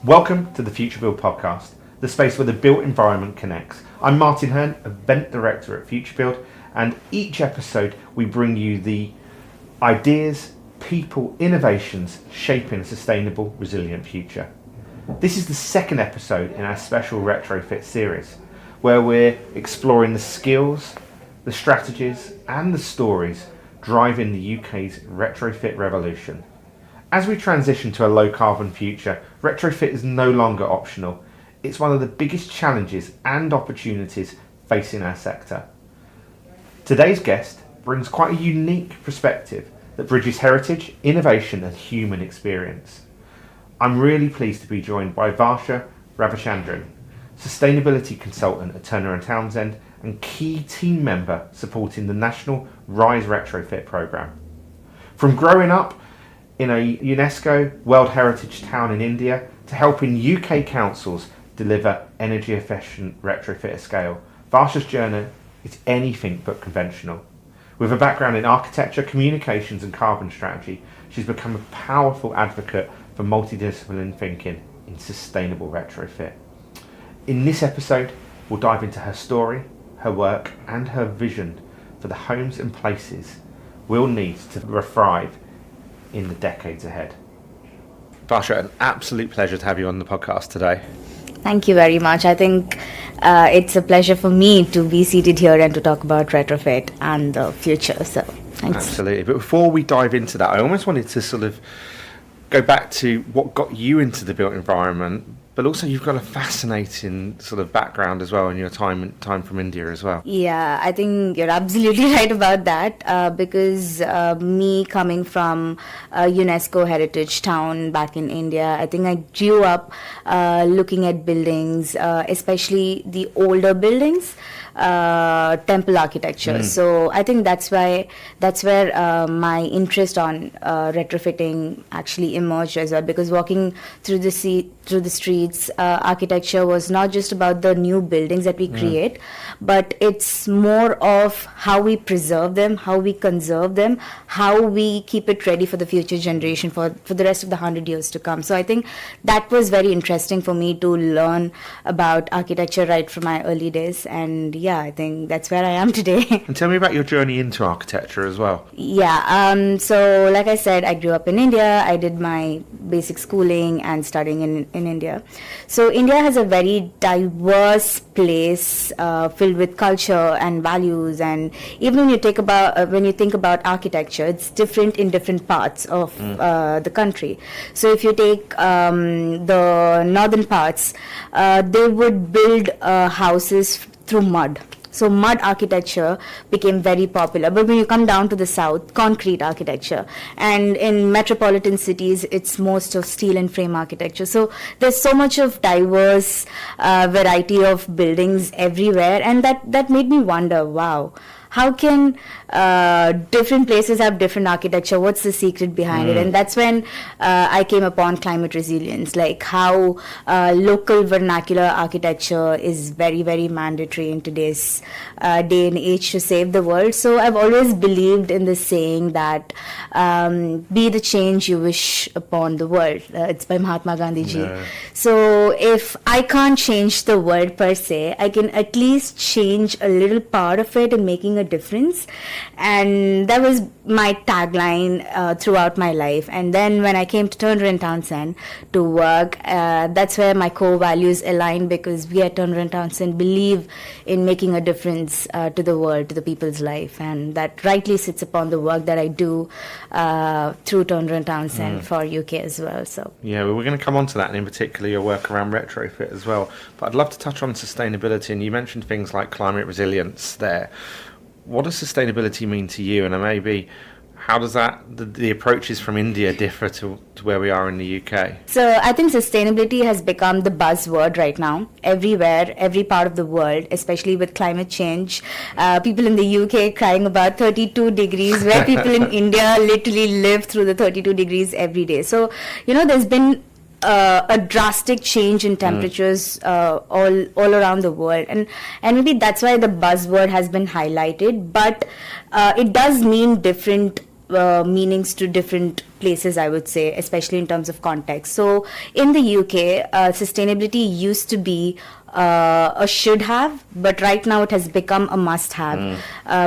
Welcome to the Futurebuild Podcast, the space where the built environment connects. I'm Martin Hurn, Event Director at Futurebuild, and each episode we bring you the ideas, people, innovations shaping a sustainable, resilient future. This is the second episode in our special retrofit series, where we're exploring the skills, the strategies and the stories driving the UK's retrofit revolution. As we transition to a low carbon future, retrofit is no longer optional. It's one of the biggest challenges and opportunities facing our sector. Today's guest brings quite a unique perspective that bridges heritage, innovation and human experience. I'm really pleased to be joined by Varsha Ravichandran, Sustainability Consultant at Turner & Townsend and key team member supporting the national RISE Retrofit programme. From growing up in a UNESCO World Heritage Town in India to helping UK councils deliver energy efficient retrofit at scale, Varsha's journey is anything but conventional. With a background in architecture, communications and carbon strategy, she's become a powerful advocate for multidisciplinary thinking in sustainable retrofit. In this episode, we'll dive into her story, her work and her vision for the homes and places we'll need to thrive in the decades ahead. Varsha, an absolute pleasure to have you on the podcast today. Thank you very much. I think it's a pleasure for me to be seated here and to talk about retrofit and the future. So thanks. Absolutely. But before we dive into that, I almost wanted to sort of go back to what got you into the built environment, but also you've got a fascinating sort of background as well in your time from India as well. Yeah, I think you're absolutely right about that because me coming from a UNESCO heritage town back in India, I think I grew up looking at buildings, especially the older buildings, temple architecture. So I think that's where my interest on retrofitting actually emerged as well, because walking through the streets, architecture was not just about the new buildings that we create, but it's more of how we preserve them, how we conserve them, how we keep it ready for the future generation for the rest of the 100 years to come. So I think that was very interesting for me to learn about architecture right from my early days, and yeah, I think that's where I am today. And tell me about your journey into architecture as well. Yeah, so like I said, I grew up in India. I did my basic schooling and studying in India. So India has a very diverse place filled with culture and values, and even when you think about architecture, it's different in different parts of the country. So if you take the northern parts, they would build houses through mud. So mud architecture became very popular. But when you come down to the south, concrete architecture. And in metropolitan cities, it's most of steel and frame architecture. So there's so much of diverse variety of buildings everywhere. And that made me wonder, wow, how can different places have different architecture? What's the secret behind it? And that's when I came upon climate resilience, like how local vernacular architecture is very, very mandatory in today's day and age to save the world. So I've always believed in this saying that be the change you wish upon the world. It's by Mahatma Gandhi ji. Yeah. So if I can't change the world per se, I can at least change a little part of it and making a difference. And that was my tagline throughout my life. And then when I came to Turner & Townsend to work, that's where my core values aligned, because we at Turner & Townsend believe in making a difference to the world, to the people's life. And that rightly sits upon the work that I do through Turner & Townsend for UK as well. So yeah, well, we're going to come on to that, and in particular your work around retrofit as well. But I'd love to touch on sustainability, and you mentioned things like climate resilience there. What does sustainability mean to you, and maybe how does the approaches from India differ to where we are in the UK? So I think sustainability has become the buzzword right now everywhere, every part of the world, especially with climate change. People in the UK crying about 32 degrees, where people in India literally live through the 32 degrees every day. So, there's been a drastic change in temperatures all around the world, and maybe that's why the buzzword has been highlighted, but it does mean different meanings to different places, I would say, especially in terms of context. So in the UK, sustainability used to be a should have, but right now it has become a must have.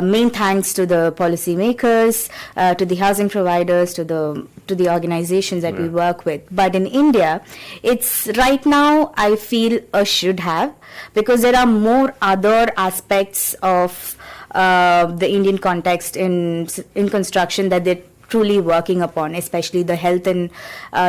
Main thanks to the policymakers, to the housing providers, to the organizations that we work with. But in India, it's right now I feel a should have, because there are more other aspects of the Indian context in construction that they're truly working upon, especially the health and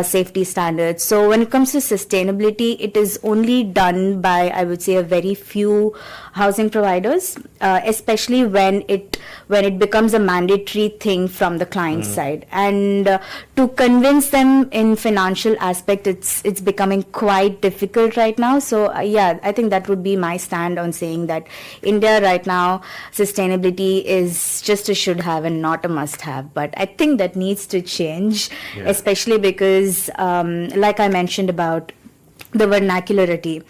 safety standards. So when it comes to sustainability, it is only done by, I would say, a very few housing providers, especially when it becomes a mandatory thing from the client side. And to convince them in financial aspect, it's becoming quite difficult right now. So I think that would be my stand on saying that India right now, sustainability is just a should have and not a must have. But I think that needs to change, especially because, like I mentioned about the vernacularity,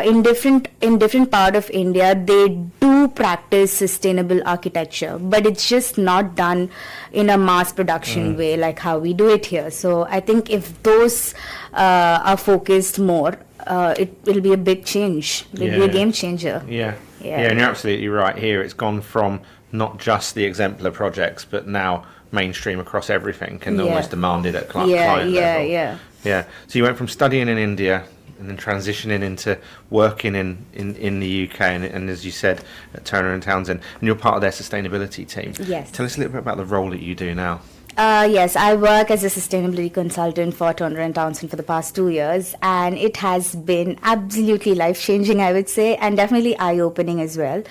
in different part of India, they do practice sustainable architecture, but it's just not done in a mass production way like how we do it here. So I think if those are focused more, it will be a big change. It will be a game changer. Yeah, and you're absolutely right. Here, it's gone from not just the exemplar projects, but now mainstream across everything, and almost demanded at client level. Yeah. So you went from studying in India and then transitioning into working in the UK, and as you said, at Turner and Townsend, and you're part of their sustainability team. Yes. Tell us a little bit about the role that you do now. Yes, I work as a sustainability consultant for Turner and Townsend for the past 2 years, and it has been absolutely life-changing, I would say, and definitely eye-opening as well.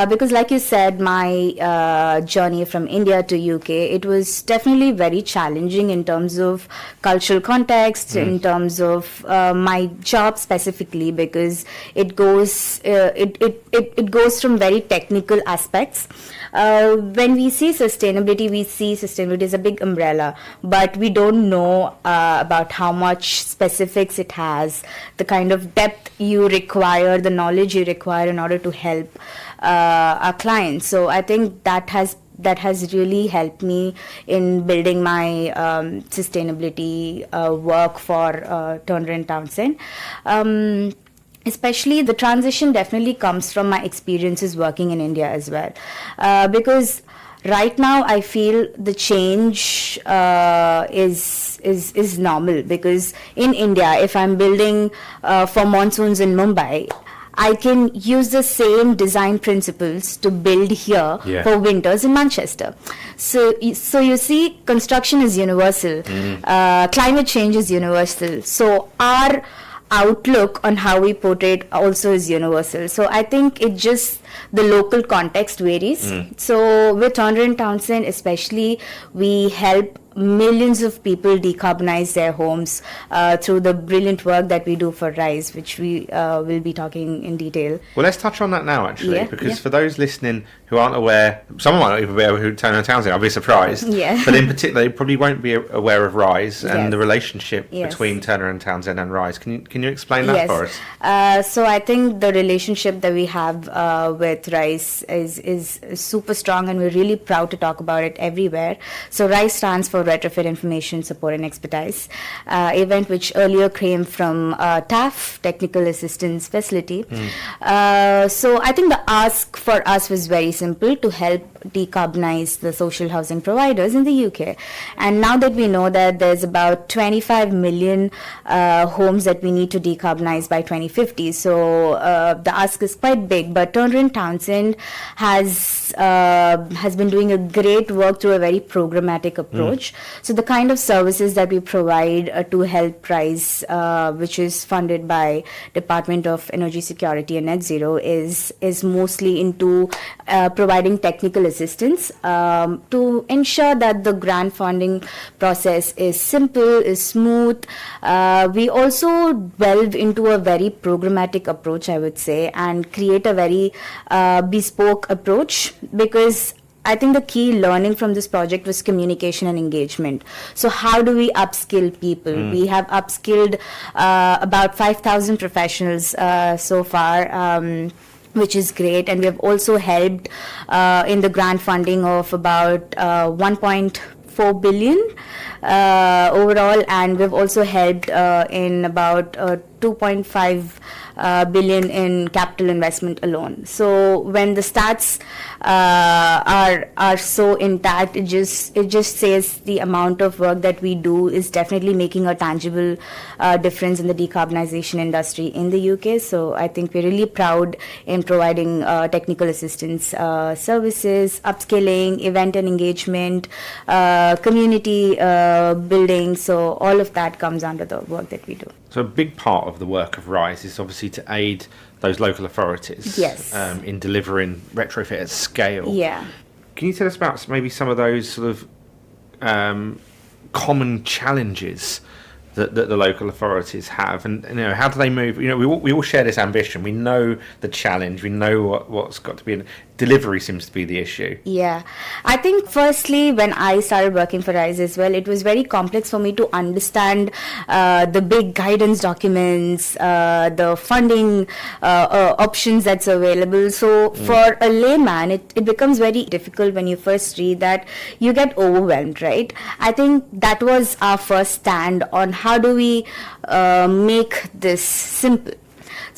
Because like you said, my journey from India to UK, it was definitely very challenging in terms of cultural context, in terms of my job specifically, because it goes from very technical aspects. When we see sustainability as a big umbrella, but we don't know about how much specifics it has, the kind of depth you require, the knowledge you require in order to help our clients. So I think that has really helped me in building my sustainability work for Turner and Townsend. Especially the transition definitely comes from my experiences working in India as well, because right now I feel the change is normal, because in India, if I'm building for monsoons in Mumbai, I can use the same design principles to build here for winters in Manchester. So you see, construction is universal, climate change is universal. So our outlook on how we portray it also is universal. So I think it just, the local context varies. So with Turner and Townsend especially, we help millions of people decarbonize their homes through the brilliant work that we do for RISE, which we will be talking in detail. Well, let's touch on that now, actually, because for those listening who aren't aware, someone might not even be aware who Turner and Townsend, I'll be surprised. But in particular, they probably won't be aware of RISE and the relationship between Turner and Townsend and RISE. Can you explain that for us? So I think the relationship that we have with RISE is super strong, and we're really proud to talk about it everywhere. So RISE stands for Retrofit Information Support and Expertise, event which earlier came from TAF, Technical Assistance Facility. So I think the ask for us was very simple, to help decarbonize the social housing providers in the UK. And now that we know that there's about 25 million homes that we need to decarbonize by 2050, so the ask is quite big. But Turner and Townsend has been doing a great work through a very programmatic approach. So the kind of services that we provide to help RISE, which is funded by Department of Energy Security and Net Zero, is mostly into providing technical assistance to ensure that the grant funding process is simple, is smooth. We also delve into a very programmatic approach, I would say, and create a very bespoke approach, because I think the key learning from this project was communication and engagement. So how do we upskill people? We have upskilled about 5,000 professionals so far, which is great. And we have also helped in the grant funding of about 1.5 4 billion overall, and we've also helped in about 2.5 billion in capital investment alone. So when the stats are so intact, it just says the amount of work that we do is definitely making a tangible difference in the decarbonization industry in the UK. So I think we're really proud in providing technical assistance services, upskilling, event and engagement, community building. So all of that comes under the work that we do. So a big part of the work of RISE is obviously to aid those local authorities in delivering retrofit at scale. Yeah. Can you tell us about maybe some of those sort of common challenges that the local authorities have, and how do they move? We all share this ambition. We know the challenge. We know what's got to be. Delivery seems to be the issue. Yeah, I think firstly, when I started working for RISE as well, it was very complex for me to understand the big guidance documents, the funding options that's available. So for a layman, it becomes very difficult when you first read that. You get overwhelmed, right? I think that was our first stand on how do we make this simple.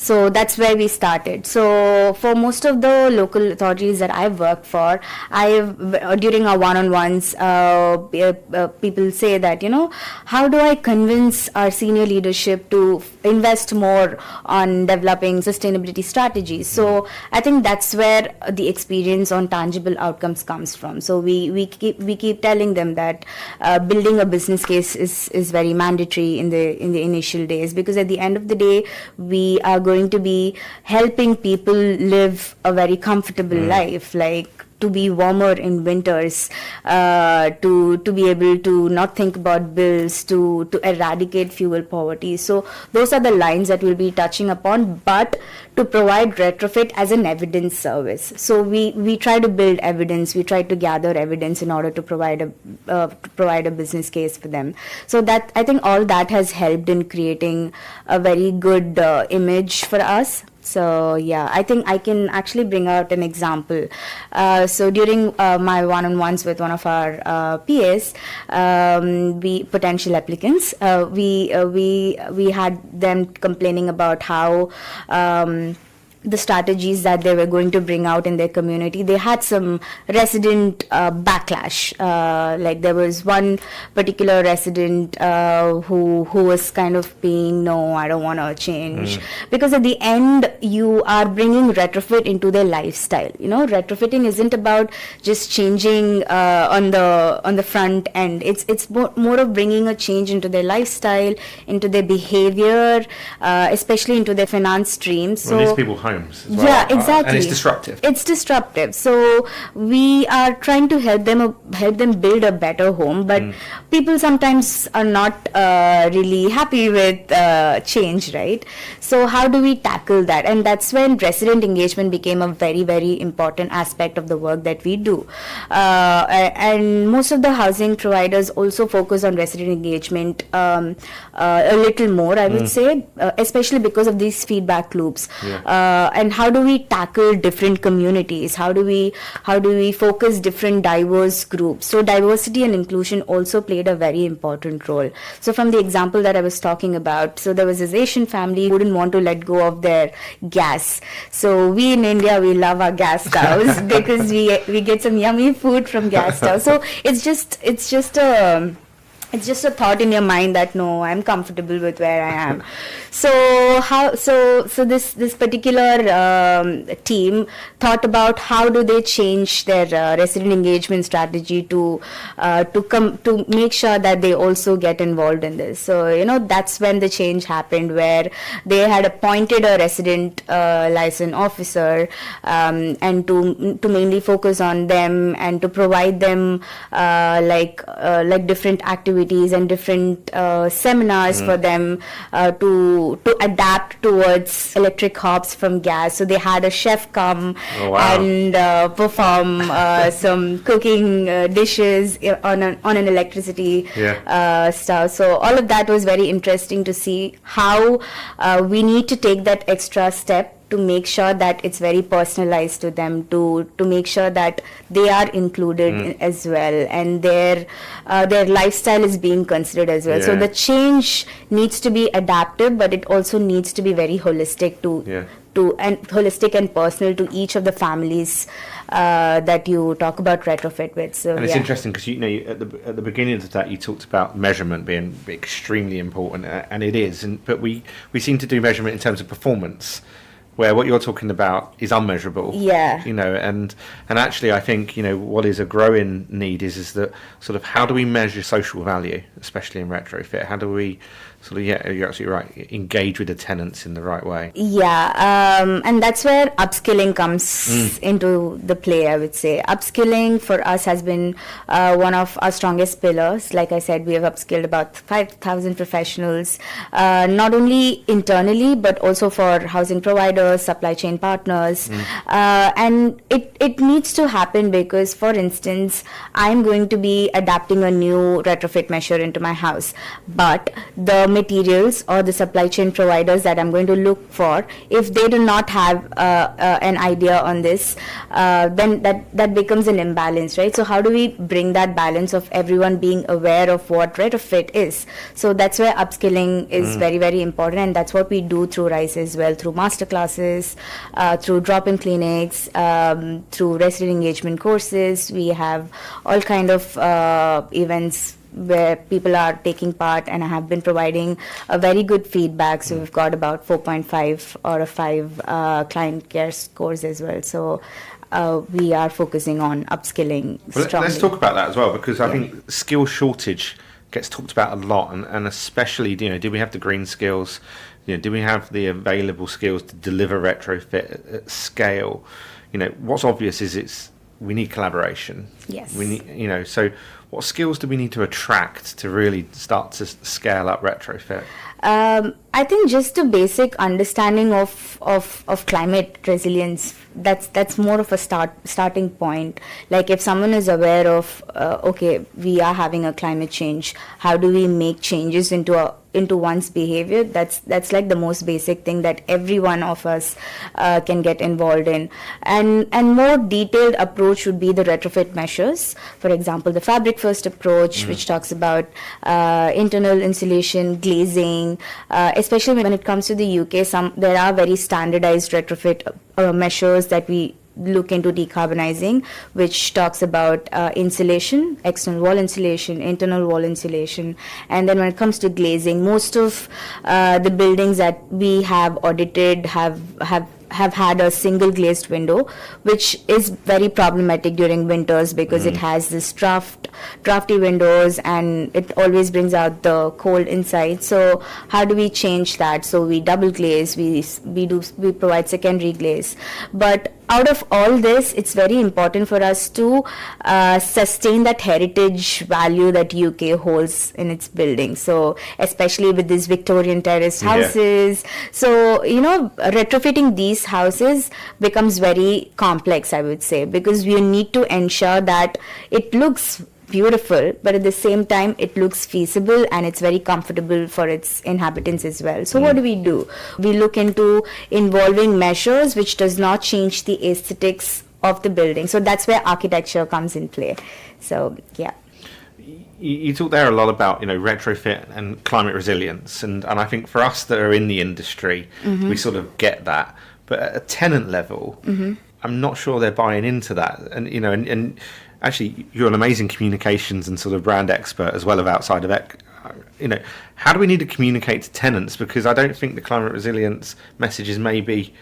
So that's where we started. So for most of the local authorities that I've worked for, during our one-on-ones, people say that, how do I convince our senior leadership to invest more on developing sustainability strategies? So I think that's where the experience on tangible outcomes comes from. So we keep telling them that building a business case is very mandatory in the initial days, because at the end of the day, we are going to be helping people live a very comfortable life, like to be warmer in winters, to be able to not think about bills, to eradicate fuel poverty. So those are the lines that we'll be touching upon, but to provide retrofit as an evidence service. So we try to build evidence, we try to gather evidence in order to provide a business case for them. So that, I think all that has helped in creating a very good image for us. So yeah, I think I can actually bring out an example. So during my one-on-ones with one of our PAs, we potential applicants, we had them complaining about how the strategies that they were going to bring out in their community, they had some resident backlash. Like there was one particular resident who was kind of being, no, I don't want to change. Because at the end, you are bringing retrofit into their lifestyle. Retrofitting isn't about just changing on the front end. It's more of bringing a change into their lifestyle, into their behavior, especially into their finance streams. So these people homes as well. Yeah, exactly. And it's disruptive. So we are trying to help them build a better home, but people sometimes are not really happy with change, right? So how do we tackle that? And that's when resident engagement became a very, very important aspect of the work that we do. And most of the housing providers also focus on resident engagement a little more, I would say, especially because of these feedback loops. And how do we tackle different communities? How do we focus different diverse groups? So diversity and inclusion also played a very important role. So from the example that I was talking about, so there was this Asian family who wouldn't want to let go of their gas. So we in India, we love our gas stoves because we get some yummy food from gas stoves. So it's just a thought in your mind that no, I'm comfortable with where I am. So this particular team thought about how do they change their resident engagement strategy to make sure that they also get involved in this. So that's when the change happened, where they had appointed a resident liaison officer and to mainly focus on them and to provide them like different activities and different seminars for them to adapt towards electric hobs from gas. So they had a chef come and perform some cooking dishes on an electricity stove. So all of that was very interesting to see how we need to take that extra step make sure that it's very personalized to them, to make sure that they are included as well, and their lifestyle is being considered as well. So the change needs to be adaptive, but it also needs to be very holistic holistic and personal to each of the families that you talk about retrofit with. So, and it's interesting because at the beginning of that you talked about measurement being extremely important, and it is. But we seem to do measurement in terms of performance, where what you're talking about is unmeasurable. Yeah. And actually I think, what is a growing need is that sort of how do we measure social value, especially in retrofit? How do we sort of, you're absolutely right, engage with the tenants in the right way? Yeah, and that's where upskilling comes into the play, I would say. Upskilling for us has been one of our strongest pillars. Like I said, we have upskilled about 5,000 professionals, not only internally, but also for housing providers, supply chain partners. And it needs to happen because, for instance, I'm going to be adapting a new retrofit measure into my house, but the materials or the supply chain providers that I'm going to look for, if they do not have an idea on this, then that becomes an imbalance, right? So how do we bring that balance of everyone being aware of what retrofit is? So that's where upskilling is very, very important, and that's what we do through RISE as well, through masterclasses, through drop-in clinics, through resident engagement courses. We have all kind of events where people are taking part, and I have been providing a very good feedback. So we've got about 4.5 out of 5 client care scores as well. So we are focusing on upskilling strongly. Let's talk about that as well, because I think skill shortage gets talked about a lot, and especially, do we have the green skills? Do we have the available skills to deliver retrofit at scale? What's obvious is we need collaboration. Yes. We need, so what skills do we need to attract to really start to scale up retrofit? I think just a basic understanding of climate resilience, that's more of a starting point. Like if someone is aware of, okay, we are having a climate change, how do we make changes into one's behavior? That's like the most basic thing that every one of us can get involved in. And more detailed approach would be the retrofit measures. For example, the fabric first approach, which talks about internal insulation, glazing, especially when it comes to the UK, there are very standardized retrofit measures that we look into decarbonizing, which talks about insulation, external wall insulation, internal wall insulation. And then when it comes to glazing, most of the buildings that we have audited have had a single glazed window, which is very problematic during winters because it has this drafty windows and it always brings out the cold inside. So how do we change that? So we double glaze, we provide secondary glaze. But out of all this, it's very important for us to sustain that heritage value that UK holds in its buildings. So especially with these Victorian terraced houses. So, retrofitting these houses becomes very complex, I would say, because we need to ensure that it looks beautiful, but at the same time it looks feasible and it's very comfortable for its inhabitants as well. So what do? We look into involving measures which does not change the aesthetics of the building. So that's where architecture comes in play. So you talk there a lot about retrofit and climate resilience, and I think for us that are in the industry, we sort of get that, but at a tenant level, I'm not sure they're buying into that. And and actually, you're an amazing communications and sort of brand expert as well as outside of it. How do we need to communicate to tenants? Because I don't think the climate resilience messages may be,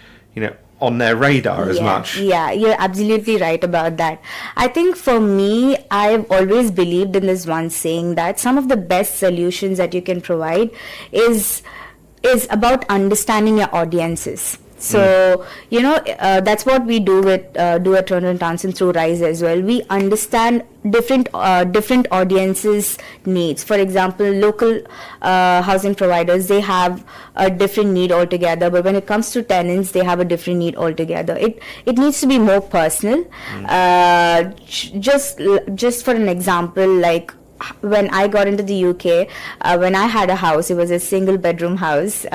on their radar as much. Yeah, you're absolutely right about that. I think for me, I've always believed in this one saying that some of the best solutions that you can provide is about understanding your audiences. So, that's what we do at Townsend through RISE as well. We understand different audiences' needs. For example, local housing providers, they have a different need altogether, but when it comes to tenants, they have a different need altogether. It needs to be more personal. Just for an example, like when I got into the UK, when I had a house, it was a single bedroom house,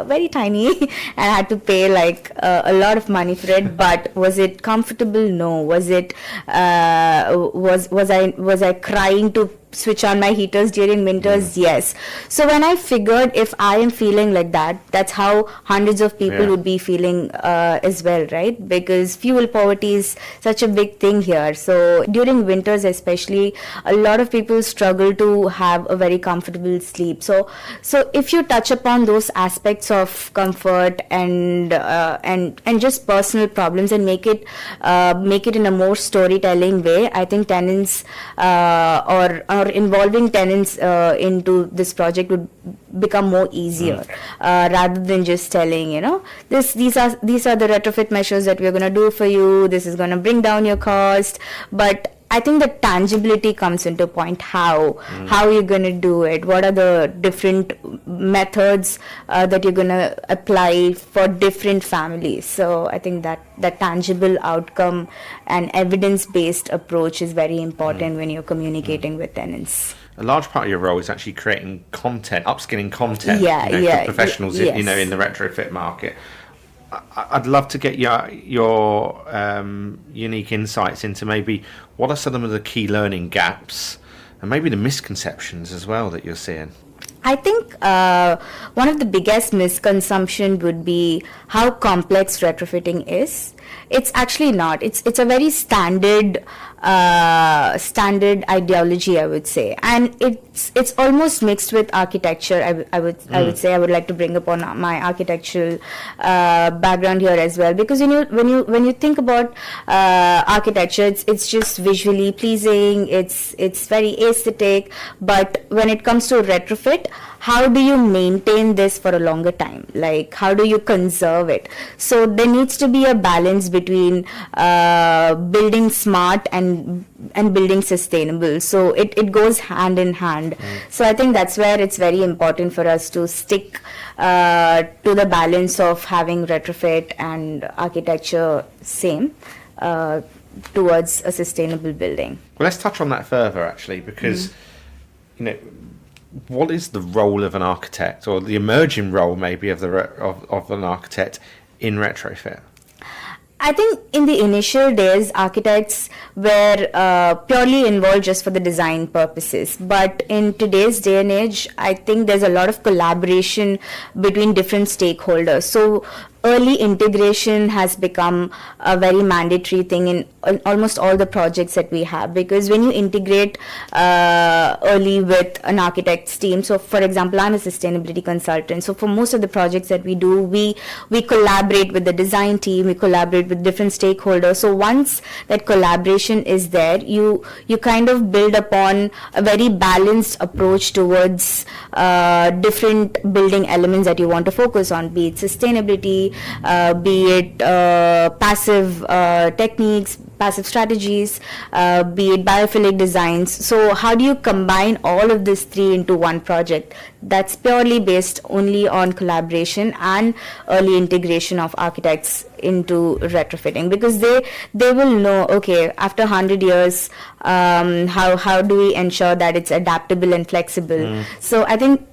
very tiny, and I had to pay like a lot of money for it. But was it comfortable? No. Was it was I crying to switch on my heaters during winters? Yes. So when I figured, if I am feeling like that, that's how hundreds of people would be feeling as well, right? Because fuel poverty is such a big thing here. So during winters especially, a lot of people struggle to have a very comfortable sleep. So if you touch upon those aspects of comfort and just personal problems and make it in a more storytelling way, I think tenants or involving tenants into this project would become more easier, rather than just telling, these are the retrofit measures that we're going to do for you, this is going to bring down your cost. But I think the tangibility comes into point. How you're going to do it, what are the different methods that you're going to apply for different families. So I think that tangible outcome and evidence-based approach is very important when you're communicating with tenants. A large part of your role is actually creating content, upskilling content for professionals in the retrofit market. I'd love to get your unique insights into maybe what are some of the key learning gaps and maybe the misconceptions as well that you're seeing. I think one of the biggest misconceptions would be how complex retrofitting is. It's actually not. It's a very standard ideology, I would say, and it's almost mixed with architecture. I would say I would like to bring upon my architectural background here as well, because when you think about architecture, it's just visually pleasing. It's very aesthetic, but when it comes to retrofit, how do you maintain this for a longer time? Like, how do you conserve it? So there needs to be a balance between building smart and building sustainable. So it goes hand in hand. So I think that's where it's very important for us to stick to the balance of having retrofit and architecture same towards a sustainable building. Well, let's touch on that further, actually, because what is the role of an architect, or the emerging role maybe of an architect in retrofit? I think in the initial days, architects were purely involved just for the design purposes. But in today's day and age, I think there's a lot of collaboration between different stakeholders. So early integration has become a very mandatory thing in almost all the projects that we have, because when you integrate early with an architect's team, so for example, I'm a sustainability consultant, so for most of the projects that we do, we collaborate with the design team, we collaborate with different stakeholders. So once that collaboration is there, you kind of build upon a very balanced approach towards different building elements that you want to focus on, be it sustainability, be it passive techniques, passive strategies, be it biophilic designs. So how do you combine all of these three into one project? That's purely based only on collaboration and early integration of architects into retrofitting, because they will know, okay, after 100 years, how do we ensure that it's adaptable and flexible? So I think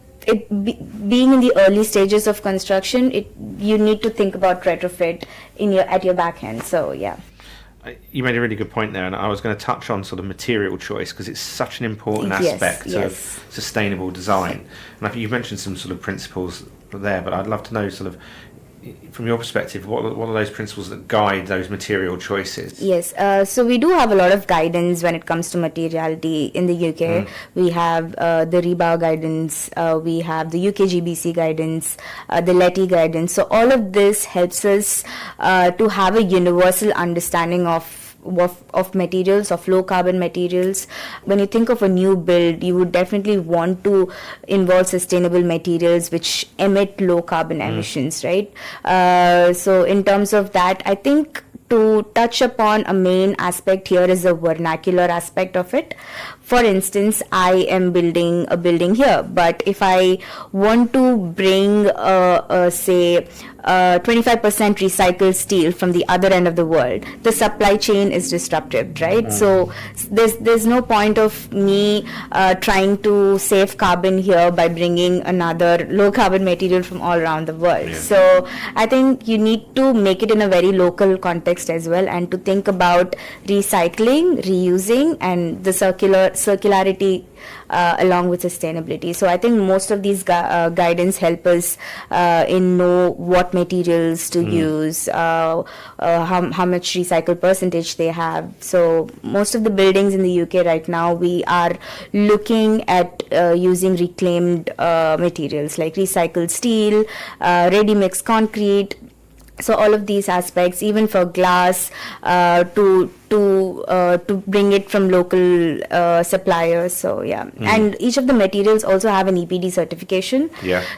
being in the early stages of construction, you need to think about retrofit at your back end. So yeah. You made a really good point there, and I was going to touch on sort of material choice, because it's such an important aspect of sustainable design. And I think you've mentioned some sort of principles there, but I'd love to know sort of, from your perspective, what are those principles that guide those material choices? Yes, so we do have a lot of guidance when it comes to materiality in the UK. We have the rebar guidance, we have the UK GBC guidance, the LETI guidance. So all of this helps us to have a universal understanding of materials, of low carbon materials. When you think of a new build, you would definitely want to involve sustainable materials which emit low carbon emissions, right? So in terms of that, I think to touch upon a main aspect here is the vernacular aspect of it. For instance, I am building a building here, but if I want to bring, say, 25% recycled steel from the other end of the world, the supply chain is disruptive, right? So there's no point of me trying to save carbon here by bringing another low carbon material from all around the world. So I think you need to make it in a very local context as well, and to think about recycling, reusing, and the circularity along with sustainability. So I think most of these guidance help us in know what materials to use, how much recycled percentage they have. So most of the buildings in the UK right now, we are looking at using reclaimed materials like recycled steel, ready-mix concrete. So all of these aspects, even for glass, to bring it from local suppliers. So and each of the materials also have an EPD certification.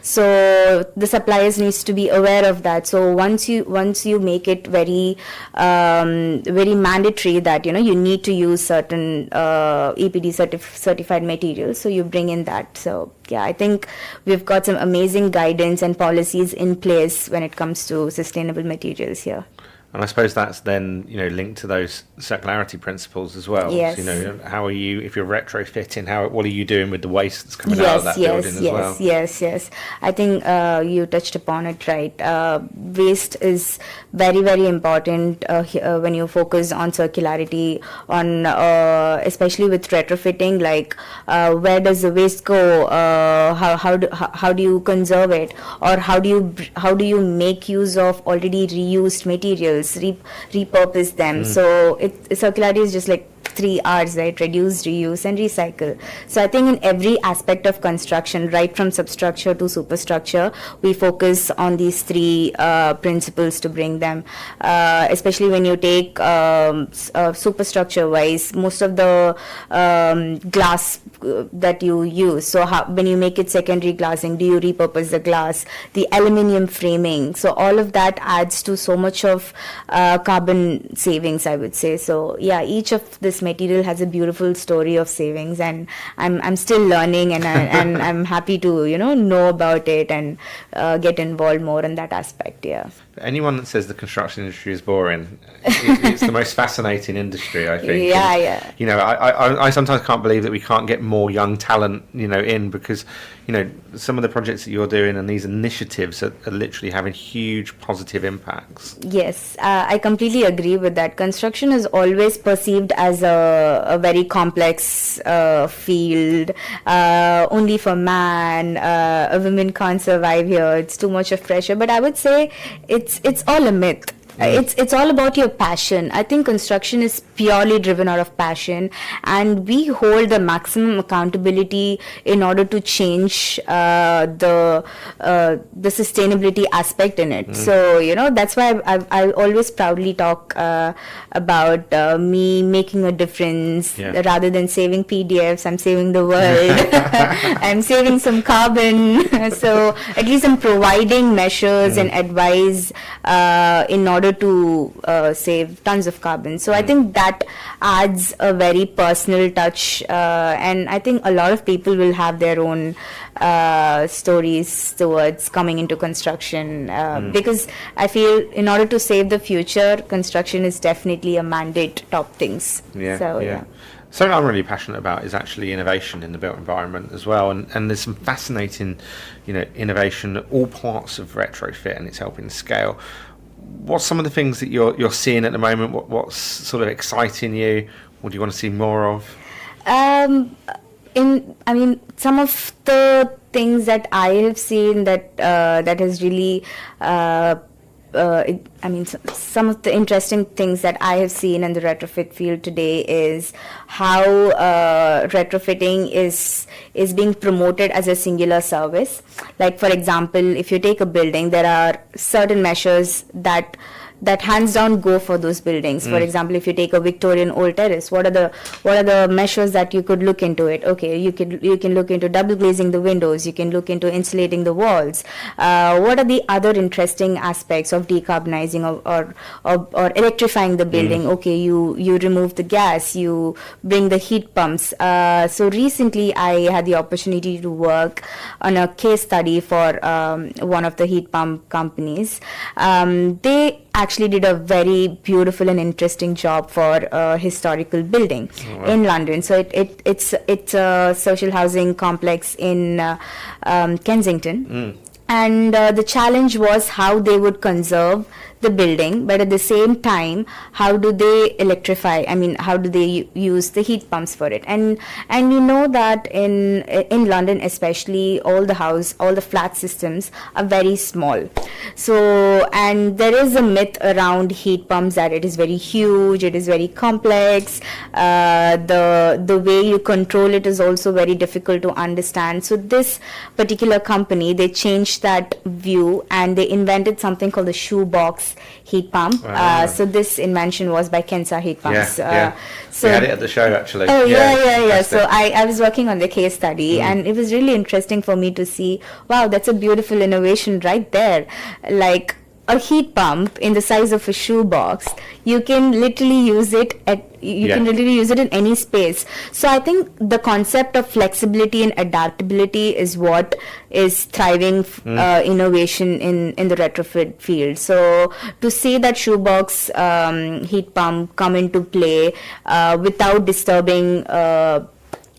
So the suppliers needs to be aware of that. So once you make it very very mandatory that you need to use certain EPD certified materials, so you bring in that. So I think we've got some amazing guidance and policies in place when it comes to sustainable materials here. And I suppose that's then, linked to those circularity principles as well. Yes. So, how are you, if you're retrofitting, what are you doing with the waste that's coming out of that building as well? Yes. I think you touched upon it, right. Waste is very, very important when you focus on circularity, on especially with retrofitting, like where does the waste go? How do you conserve it? Or how do you make use of already reused materials? Repurpose them. So circularity is just like 3 R's, right? Reduce, reuse, and recycle. So I think in every aspect of construction, right from substructure to superstructure, we focus on these 3 principles to bring them. Especially when you take superstructure wise, most of the glass that you use. So when you make it secondary glassing, do you repurpose the glass? The aluminium framing. So all of that adds to so much of carbon savings, I would say. So each of this material has a beautiful story of savings, and I'm still learning, and I'm happy to know about it and get involved more in that aspect. Anyone that says the construction industry is boring, it's the most fascinating industry, I think. I sometimes can't believe that we can't get more young talent, in, because, some of the projects that you're doing and these initiatives are literally having huge positive impacts. Yes, I completely agree with that. Construction is always perceived as a very complex field, only for man, a woman can't survive here, it's too much of pressure. But I would say it's all a myth. It's all about your passion. I think construction is purely driven out of passion, and we hold the maximum accountability in order to change the sustainability aspect in it. So that's why I always proudly talk about me making a difference. Rather than saving PDFs, I'm saving the world. I'm saving some carbon. So at least I'm providing measures and advice in order to save tons of carbon. So I think that adds a very personal touch, and I think a lot of people will have their own stories towards coming into construction, because I feel in order to save the future, construction is definitely a mandate top things. Something I'm really passionate about is actually innovation in the built environment as well, and there's some fascinating innovation at all parts of retrofit, and it's helping scale. What's some of the things that you're seeing at the moment? What's sort of exciting you? What do you want to see more of? Some of the things that I have seen that has really some of the interesting things that I have seen in the retrofit field today is how retrofitting is being promoted as a singular service. Like, for example, if you take a building, there are certain measures that that hands down go for those buildings. For example, if you take a Victorian old terrace, what are the measures that you could look into it? Okay, you can look into double glazing the windows, you can look into insulating the walls. What are the other interesting aspects of decarbonizing or electrifying the building? Okay, you remove the gas, you bring the heat pumps. So recently I had the opportunity to work on a case study for one of the heat pump companies. They actually did a very beautiful and interesting job for a historical building in London. So it's a social housing complex in Kensington. And the challenge was how they would conserve the building, but at the same time, how do they electrify? I mean, how do they use the heat pumps for it? And you know that in London, especially, all the flat systems are very small. So, and there is a myth around heat pumps that it is very huge, it is very complex. The way you control it is also very difficult to understand. So this particular company, they changed that view and they invented something called the shoebox heat pump. So this invention was by Kensa Heat Pumps. So we had it at the show actually. Oh yeah. So I was working on the case study and it was really interesting for me to see, wow, that's a beautiful innovation right there. Like a heat pump in the size of a shoebox, you can literally use it in any space. So I think the concept of flexibility and adaptability is what is thriving innovation in the retrofit field. So to see that shoebox heat pump come into play without disturbing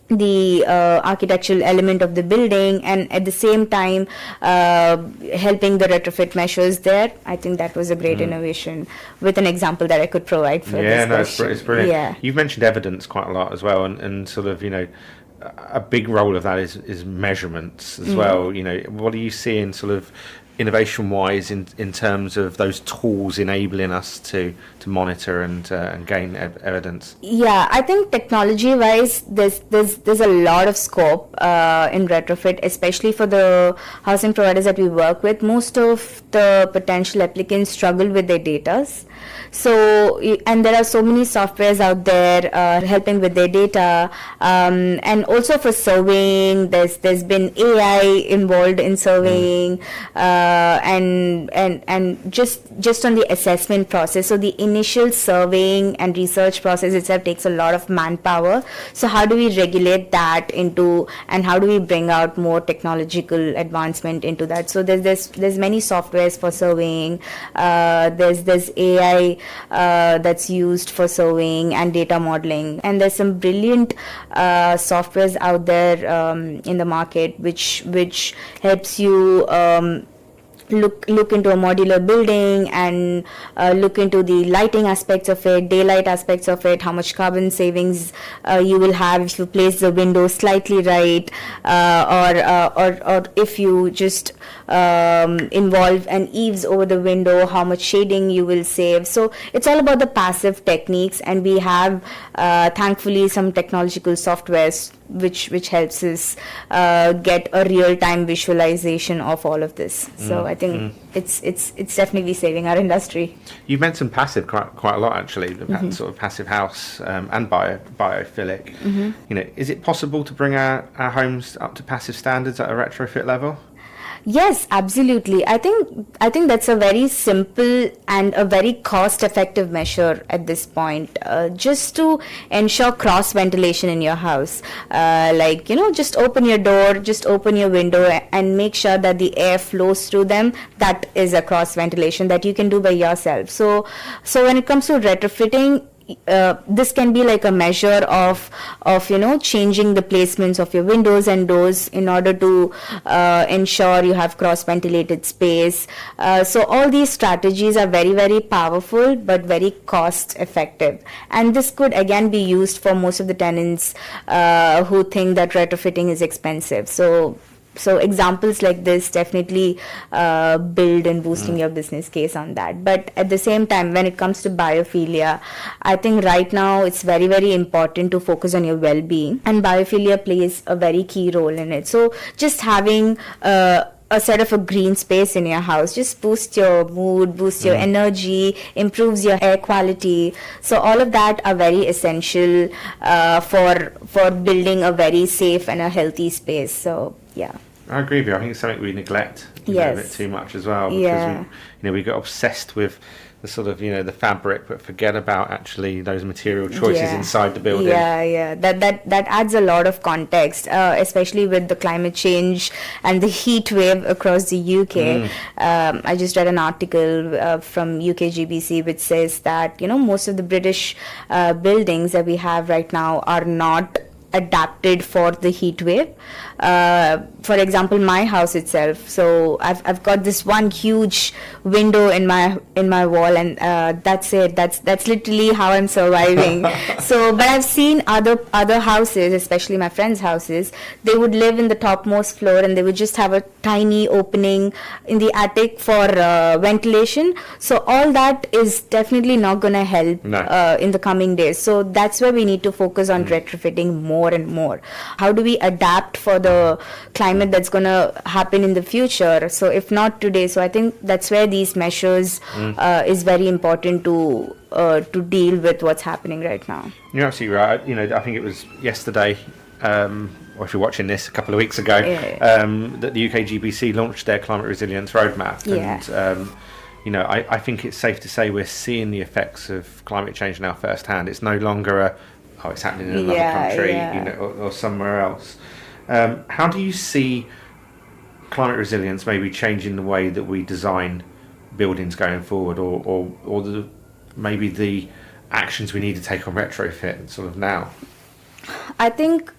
the architectural element of the building, and at the same time helping the retrofit measures there, I think that was a great innovation with an example that I could provide for this question. It's brilliant. Yeah. You've mentioned evidence quite a lot as well, and sort of, you know, a big role of that is measurements as well. You know, what are you seeing sort of innovation wise in terms of those tools enabling us to monitor and gain evidence? Yeah, I think technology wise there's a lot of scope in retrofit, especially for the housing providers that we work with. Most of the potential applicants struggle with their data. So, and there are so many softwares out there helping with their data, and also for surveying, there's been AI involved in surveying, and just on the assessment process. So the initial surveying and research process itself takes a lot of manpower. So how do we regulate that into, and how do we bring out more technological advancement into that? So there's many softwares for surveying. There's AI that's used for surveying and data modeling, and there's some brilliant softwares out there in the market which helps you look into a modular building and look into the lighting aspects of it, daylight aspects of it, how much carbon savings you will have if you place the window slightly right, or if you just involve an eaves over the window, how much shading you will save. So it's all about the passive techniques, and we have thankfully some technological softwares which helps us get a real-time visualization of all of this. So I think it's definitely saving our industry. You've mentioned passive quite a lot actually, the sort of passive house and biophilic. You know, is it possible to bring our homes up to passive standards at a retrofit level? Yes, absolutely. I think that's a very simple and a very cost-effective measure at this point, just to ensure cross ventilation in your house. Like, you know, just open your door, just open your window, and make sure that the air flows through them. That is a cross ventilation that you can do by yourself. So when it comes to retrofitting, this can be like a measure of you know, changing the placements of your windows and doors in order to ensure you have cross ventilated space. So all these strategies are very, very powerful but very cost effective, and this could again be used for most of the tenants who think that retrofitting is expensive. So examples like this definitely build and boosting your business case on that. But at the same time, when it comes to biophilia, I think right now it's very, very important to focus on your well-being, and biophilia plays a very key role in it. So just having a sort of a green space in your house just boosts your mood, boosts your energy, improves your air quality. So all of that are very essential for building a very safe and a healthy space. So yeah. I agree with you. I think it's something we neglect a bit too much as well, because we get obsessed with the sort of the fabric, but forget about actually those material choices inside the building. That adds a lot of context, especially with the climate change and the heat wave across the UK. I just read an article from UKGBC which says that most of the British buildings that we have right now are not adapted for the heat wave. For example, my house itself. So I've got this one huge window in my wall, and that's it. That's literally how I'm surviving. But I've seen other houses, especially my friends' houses. They would live in the topmost floor, and they would just have a tiny opening in the attic for ventilation. So all that is definitely not going to help in the coming days. So that's where we need to focus on retrofitting more and more. How do we adapt for the climate that's going to happen in the future? So if not today, so I think that's where these measures is very important to deal with what's happening right now. You're absolutely right. I think it was yesterday, or if you're watching this, a couple of weeks ago, that the UKGBC launched their climate resilience roadmap. And I think it's safe to say we're seeing the effects of climate change now firsthand. It's no longer it's happening in another country, or somewhere else. How do you see climate resilience maybe changing the way that we design buildings going forward, or maybe the actions we need to take on retrofit sort of now? I think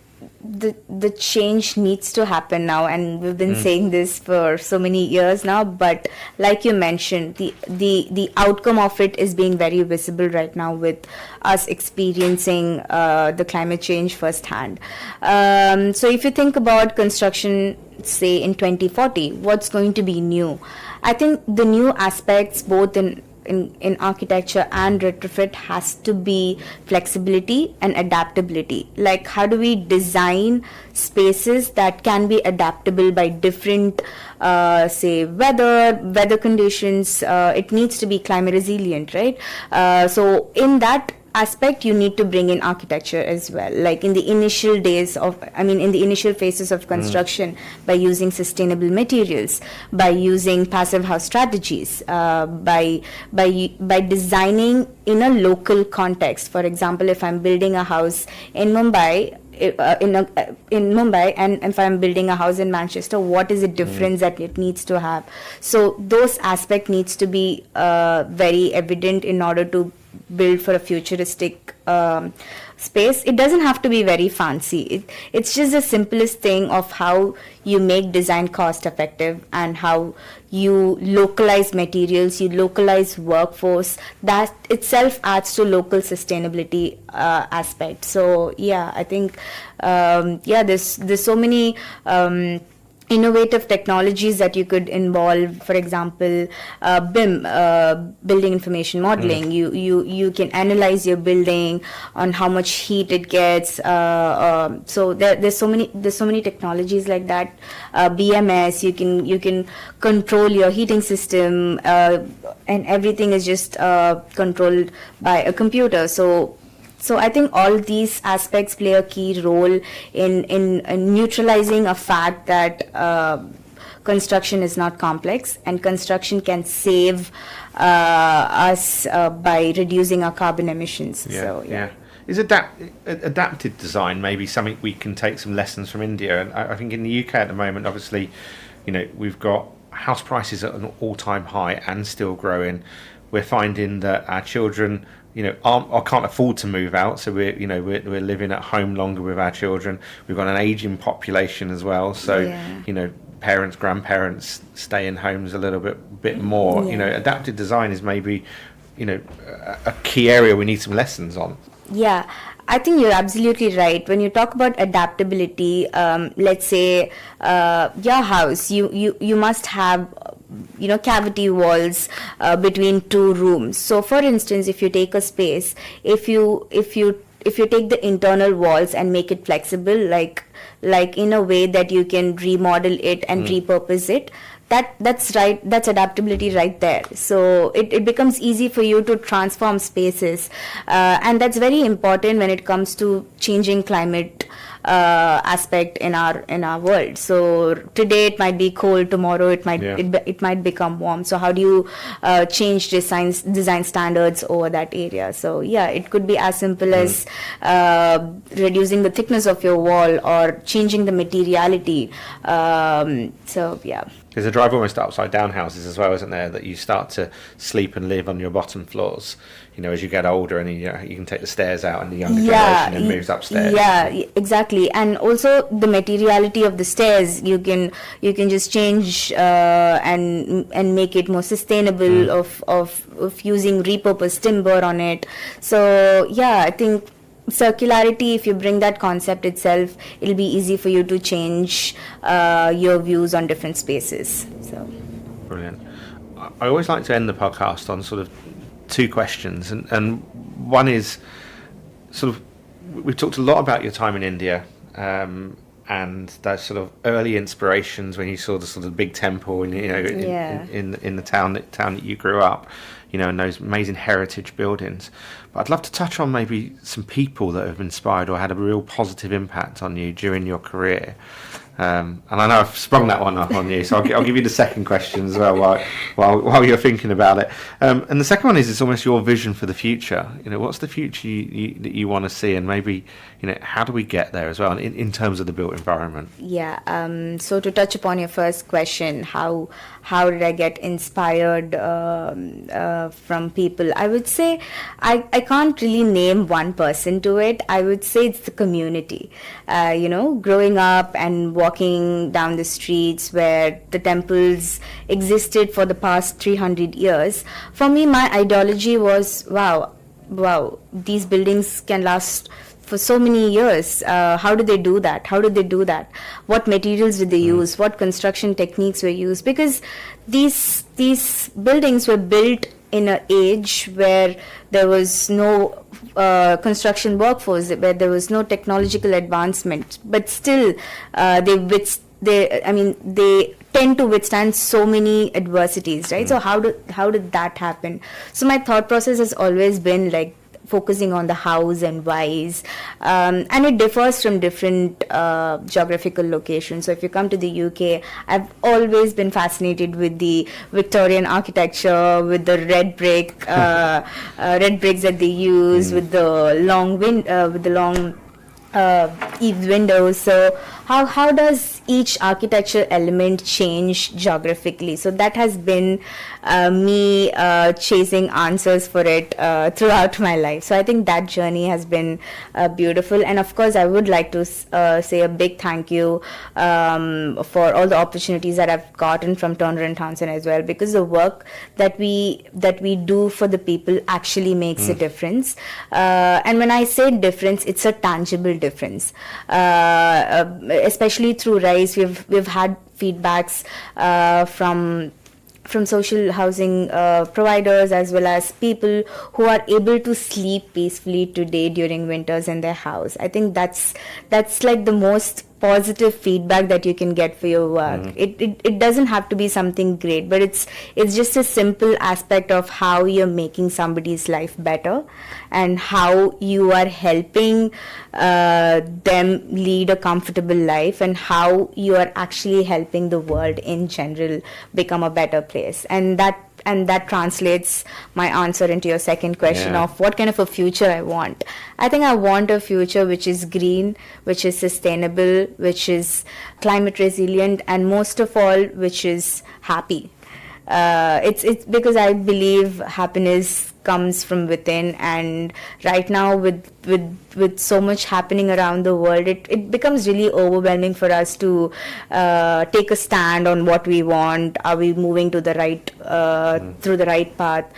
the change needs to happen now, and we've been saying this for so many years now, but like you mentioned, the outcome of it is being very visible right now with us experiencing the climate change firsthand. So if you think about construction, say in 2040, what's going to be new? I think the new aspects both in architecture and retrofit has to be flexibility and adaptability. Like, how do we design spaces that can be adaptable by different say weather conditions? It needs to be climate resilient, right? So in that aspect, you need to bring in architecture as well, like in the initial phases of construction, by using sustainable materials, by using passive house strategies, by designing in a local context. For example, if I'm building a house in Mumbai, and if I'm building a house in Manchester, what is the difference that it needs to have? So those aspects needs to be very evident in order to build for a futuristic space. It doesn't have to be very fancy. It's just the simplest thing of how you make design cost effective and how you localize materials, you localize workforce. That itself adds to local sustainability aspect. So I think there's so many innovative technologies that you could involve. For example, BIM, building information modeling. You can analyze your building on how much heat it gets. So there's so many technologies like that. BMS, you can control your heating system, and everything is just controlled by a computer. So I think all these aspects play a key role in neutralizing a fact that construction is not complex, and construction can save us by reducing our carbon emissions. Is adapted design maybe something we can take some lessons from India? And I think in the UK at the moment, obviously, we've got house prices at an all-time high and still growing. We're finding that our children can't afford to move out, so we're living at home longer with our children. We've got an aging population as well, so parents, grandparents stay in homes a little bit more. Adaptive design is maybe a key area we need some lessons on. I think you're absolutely right. When you talk about adaptability, let's say your house, you must have cavity walls between two rooms. So for instance, if you take a space, if you if you take the internal walls and make it flexible, like in a way that you can remodel it and repurpose it, that's right, that's adaptability right there. So it becomes easy for you to transform spaces, and that's very important when it comes to changing climate aspect in our world. So today it might be cold, tomorrow it might become warm. So how do you change design standards over that area? So yeah, it could be as simple as reducing the thickness of your wall or changing the materiality. So yeah. There's a drive almost to upside down houses as well, isn't there? That you start to sleep and live on your bottom floors, as you get older, and you can take the stairs out, and the younger generation and moves upstairs. Yeah, exactly. And also the materiality of the stairs, you can just change and make it more sustainable of using repurposed timber on it. So yeah, I think circularity, if you bring that concept itself, it'll be easy for you to change your views on different spaces. So brilliant. I always like to end the podcast on sort of two questions, and one is sort of, we've talked a lot about your time in India, and those sort of early inspirations when you saw the sort of big temple in the town that you grew up, and those amazing heritage buildings. But I'd love to touch on maybe some people that have inspired or had a real positive impact on you during your career. And I know I've sprung that one up on you, so I'll give you the second question as well while you're thinking about it. And the second one is, it's almost your vision for the future. What's the future that you want to see, and maybe how do we get there as well in terms of the built environment? Yeah. So to touch upon your first question, how did I get inspired from people? I would say I can't really name one person to it. I would say it's the community. Growing up and walking down the streets where the temples existed for the past 300 years. For me, my ideology was, wow, these buildings can last for so many years. How did they do that? What materials did they use? What construction techniques were used? Because these buildings were built in an age where there was no construction workforce, where there was no technological advancement, but still they tend to withstand so many adversities, right? So how did that happen? So my thought process has always been like focusing on the hows and whys, and it differs from different geographical locations. So if you come to the UK, I've always been fascinated with the Victorian architecture, with the red bricks that they use, with the long eaved windows. So how does each architecture element change geographically? So that has been me chasing answers for it throughout my life. So I think that journey has been beautiful. And of course, I would like to say a big thank you for all the opportunities that I've gotten from Turner and Townsend as well, because the work that we do for the people actually makes a difference. And when I say difference, it's a tangible difference. Especially through RISE, we've had feedbacks from social housing providers, as well as people who are able to sleep peacefully today during winters in their house. I think that's like the most positive feedback that you can get for your work. It doesn't have to be something great, but it's just a simple aspect of how you're making somebody's life better and how you are helping them lead a comfortable life, and how you are actually helping the world in general become a better place. And that translates my answer into your second question of what kind of a future I want. I think I want a future which is green, which is sustainable, which is climate resilient, and most of all, which is happy. It's because I believe happiness comes from within, and right now with so much happening around the world, it becomes really overwhelming for us to take a stand on what we want. Are we moving to the right through the right path?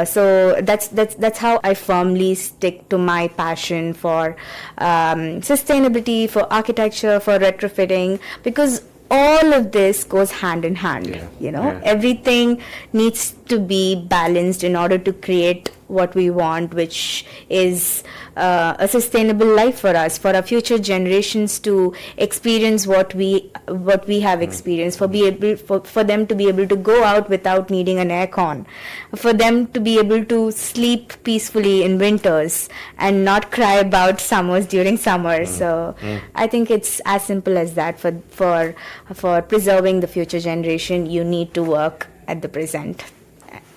So that's how I firmly stick to my passion for sustainability, for architecture, for retrofitting, because all of this goes hand in hand. Everything needs to be balanced in order to create what we want, which is a sustainable life for us, for our future generations to experience what we have experienced, for them to be able to go out without needing an aircon, for them to be able to sleep peacefully in winters and not cry about summers during summer. So I think it's as simple as that. For preserving the future generation, you need to work at the present,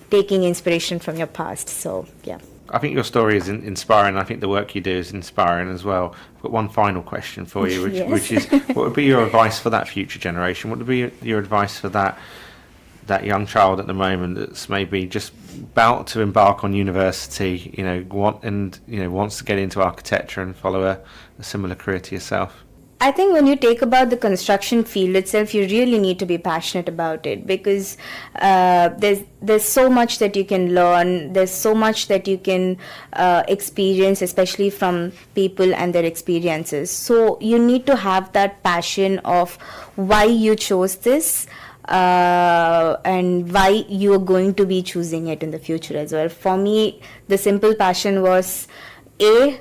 taking inspiration from your past. So yeah. I think your story is inspiring. I think the work you do is inspiring as well. I've got one final question for you, which is, what would be your advice for that future generation? What would be your advice for that young child at the moment that's maybe just about to embark on university, wants to get into architecture and follow a similar career to yourself? I think when you take about the construction field itself, you really need to be passionate about it, because there's so much that you can learn. There's so much that you can experience, especially from people and their experiences. So you need to have that passion of why you chose this, and why you are going to be choosing it in the future as well. For me, the simple passion was A,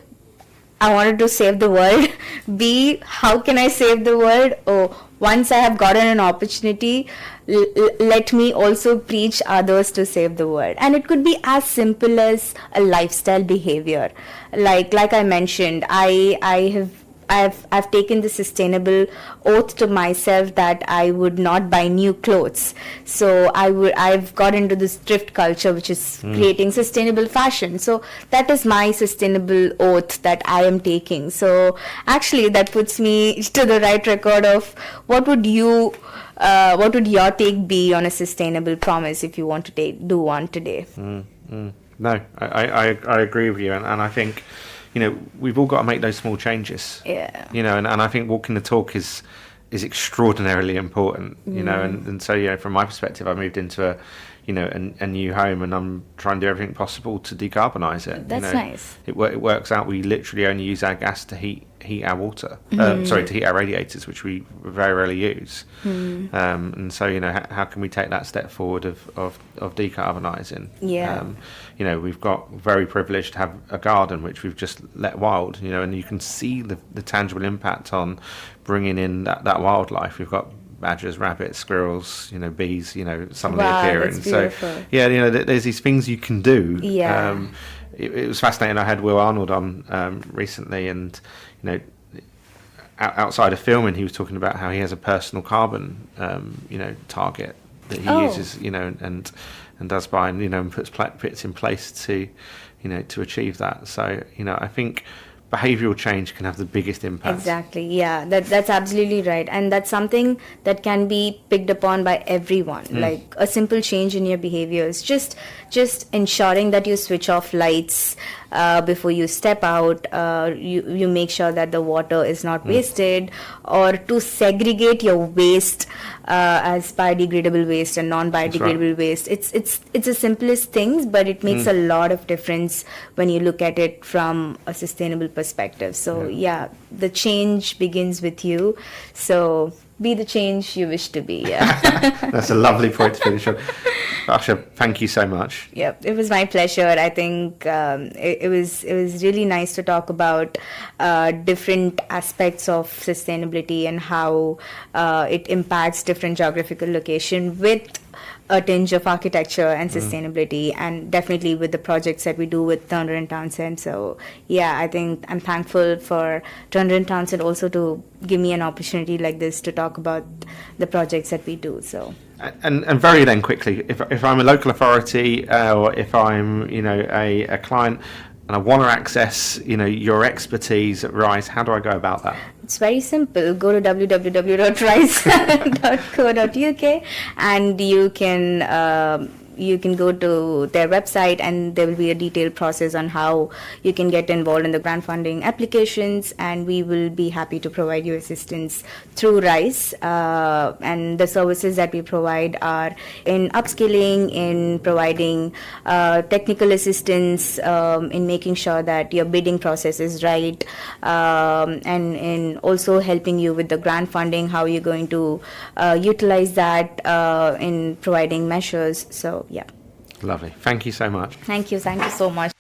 I wanted to save the world. B, how can I save the world? Oh, once I have gotten an opportunity, let me also preach others to save the world. And it could be as simple as a lifestyle behavior. Like I mentioned, I've taken the sustainable oath to myself that I would not buy new clothes. So I've got into this thrift culture, which is creating sustainable fashion. So that is my sustainable oath that I am taking. So actually that puts me to the right record of what would your take be on a sustainable promise if you want to do one today? No, I agree with you, and I think, we've all got to make those small changes. Yeah. And I think walking the talk is extraordinarily important. And so from my perspective, I moved into a new home, and I'm trying to do everything possible to decarbonise it. That's nice. It works out. We literally only use our gas to heat our water. To heat our radiators, which we very rarely use. And so how can we take that step forward of decarbonising? Yeah. We've got very privileged to have a garden which we've just let wild. And you can see the tangible impact on bringing in that wildlife. We've got badgers, rabbits, squirrels, bees, suddenly appearing. That's beautiful. So there's these things you can do. Yeah. It was fascinating. I had Will Arnold on recently, and outside of filming, he was talking about how he has a personal carbon target that he uses, and does by, and puts in place to achieve that. So I think behavioral change can have the biggest impact. Exactly. Yeah, that's absolutely right, and that's something that can be picked upon by everyone. Like a simple change in your behaviors, just ensuring that you switch off lights before you step out. You make sure that the water is not wasted, or to segregate your waste as biodegradable waste and non-biodegradable waste. It's the simplest things, but it makes a lot of difference when you look at it from a sustainable perspective. So the change begins with you. So be the change you wish to be. Yeah. That's a lovely point to finish on. Varsha, thank you so much. Yep, it was my pleasure. I think it was really nice to talk about different aspects of sustainability and how it impacts different geographical location with a tinge of architecture and sustainability, and definitely with the projects that we do with Turner and Townsend. So I think I'm thankful for Turner and Townsend also to give me an opportunity like this to talk about the projects that we do. So and very then quickly, if I'm a local authority or if I'm a client and I want to access your expertise at RISE, how do I go about that? It's very simple. Go to www.rise.co.uk and you can go to their website, and there will be a detailed process on how you can get involved in the grant funding applications, and we will be happy to provide you assistance through RISE. And the services that we provide are in upskilling, in providing technical assistance, in making sure that your bidding process is right, and in also helping you with the grant funding, how you're going to utilize that in providing measures. So Lovely. Thank you so much. Thank you so much.